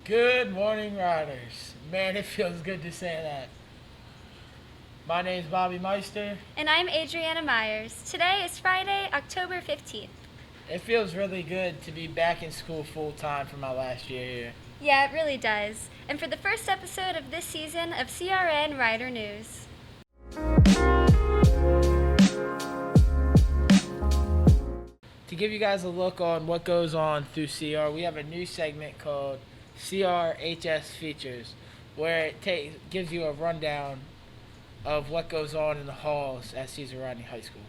Good morning, riders. Man, it feels good to say that. My name is Bobby Meister. And I'm Adriana Myers. Today is Friday, October 15th. It feels really good to be back in school full time for my last year here. Yeah, it really does. And for the first episode of this season of CRN Rider News. To give you guys a look on what goes on through CR, we have a new segment called CRHS Features, where it gives you a rundown of what goes on in the halls at Caesar Rodney High School.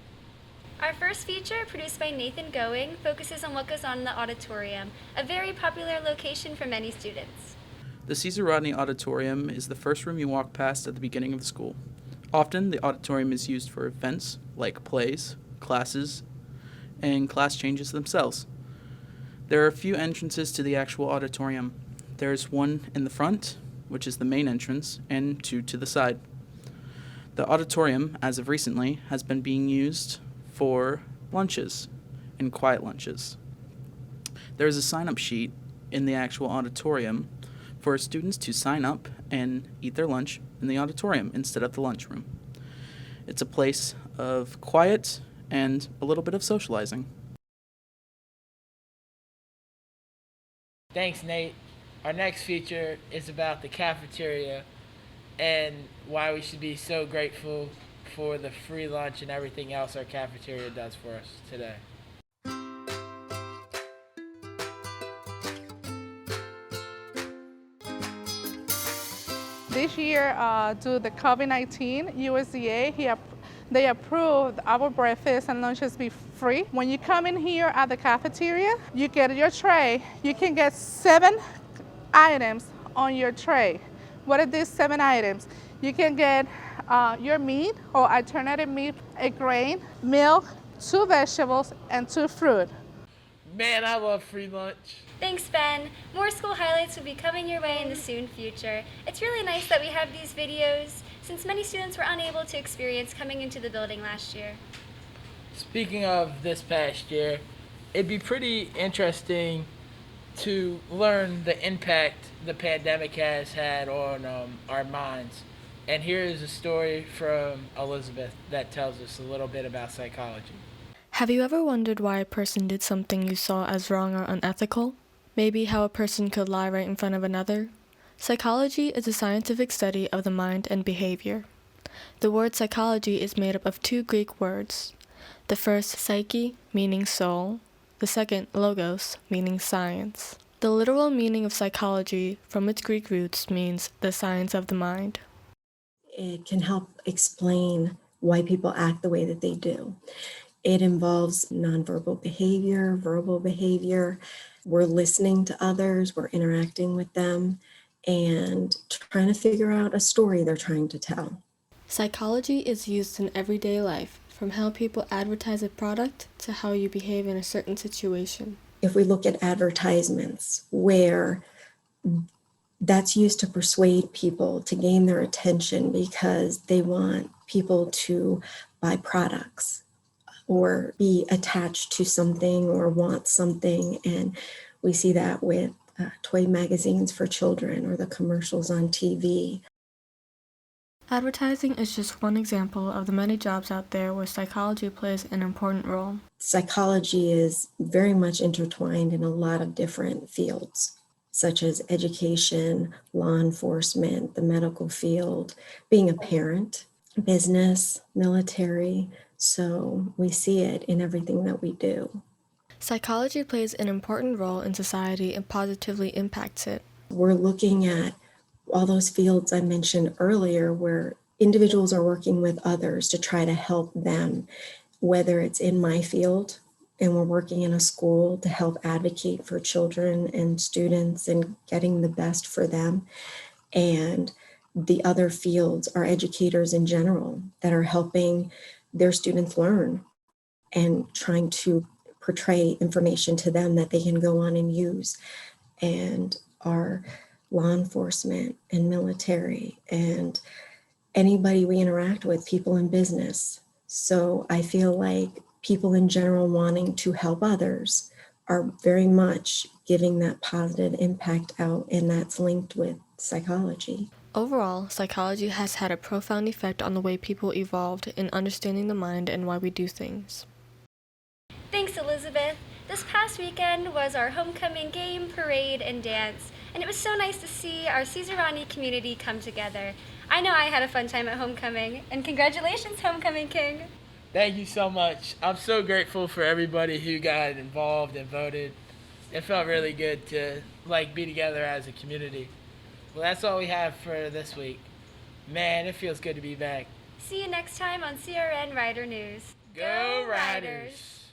Our first feature, produced by Nathan Going, focuses on what goes on in the auditorium, a very popular location for many students. The Caesar Rodney Auditorium is the first room you walk past at the beginning of the school. Often, the auditorium is used for events like plays, classes, and class changes themselves. There are a few entrances to the actual auditorium. There is one in the front, which is the main entrance, and two to the side. The auditorium, as of recently, has been being used for lunches and quiet lunches. There is a sign-up sheet in the actual auditorium for students to sign up and eat their lunch in the auditorium instead of the lunchroom. It's a place of quiet and a little bit of socializing. Thanks, Nate. Our next feature is about the cafeteria and why we should be so grateful for the free lunch and everything else our cafeteria does for us today. This year, due to the COVID-19, USDA, they approved our breakfast and lunches be free. When you come in here at the cafeteria, you get your tray. You can get 7 items on your tray. What are these 7 items? You can get your meat or alternative meat, a grain, milk, 2 vegetables, and 2 fruit. Man, I love free lunch. Thanks, Ben. More school highlights will be coming your way in the soon future. It's really nice that we have these videos, since many students were unable to experience coming into the building last year. Speaking of this past year, it'd be pretty interesting to learn the impact the pandemic has had on our minds. And here is a story from Elizabeth that tells us a little bit about psychology. Have you ever wondered why a person did something you saw as wrong or unethical? Maybe how a person could lie right in front of another? Psychology is a scientific study of the mind and behavior. The word psychology is made up of 2 Greek words. The first, psyche, meaning soul. The second, logos, meaning science. The literal meaning of psychology, from its Greek roots, means the science of the mind. It can help explain why people act the way that they do. It involves nonverbal behavior, verbal behavior. We're listening to others, we're interacting with them, and trying to figure out a story they're trying to tell. Psychology is used in everyday life, from how people advertise a product to how you behave in a certain situation. If we look at advertisements, where that's used to persuade people to gain their attention because they want people to buy products or be attached to something or want something. And we see that with toy magazines for children or the commercials on TV. Advertising is just one example of the many jobs out there where psychology plays an important role. Psychology is very much intertwined in a lot of different fields, such as education, law enforcement, the medical field, being a parent, business, military. So we see it in everything that we do. Psychology plays an important role in society and positively impacts it. We're looking at all those fields I mentioned earlier where individuals are working with others to try to help them, whether it's in my field and we're working in a school to help advocate for children and students and getting the best for them. And the other fields are educators in general that are helping their students learn and trying to portray information to them that they can go on and use. And our law enforcement and military and anybody we interact with, people in business. So I feel like people in general wanting to help others are very much giving that positive impact out, and that's linked with psychology. Overall, psychology has had a profound effect on the way people evolved in understanding the mind and why we do things. Thanks, Elizabeth. This past weekend was our homecoming game, parade, and dance, and it was so nice to see our Caesar Rodney community come together. I know I had a fun time at homecoming, and congratulations, Homecoming King! Thank you so much. I'm so grateful for everybody who got involved and voted. It felt really good to be together as a community. Well, that's all we have for this week. Man, it feels good to be back. See you next time on CRN Rider News. Go Riders!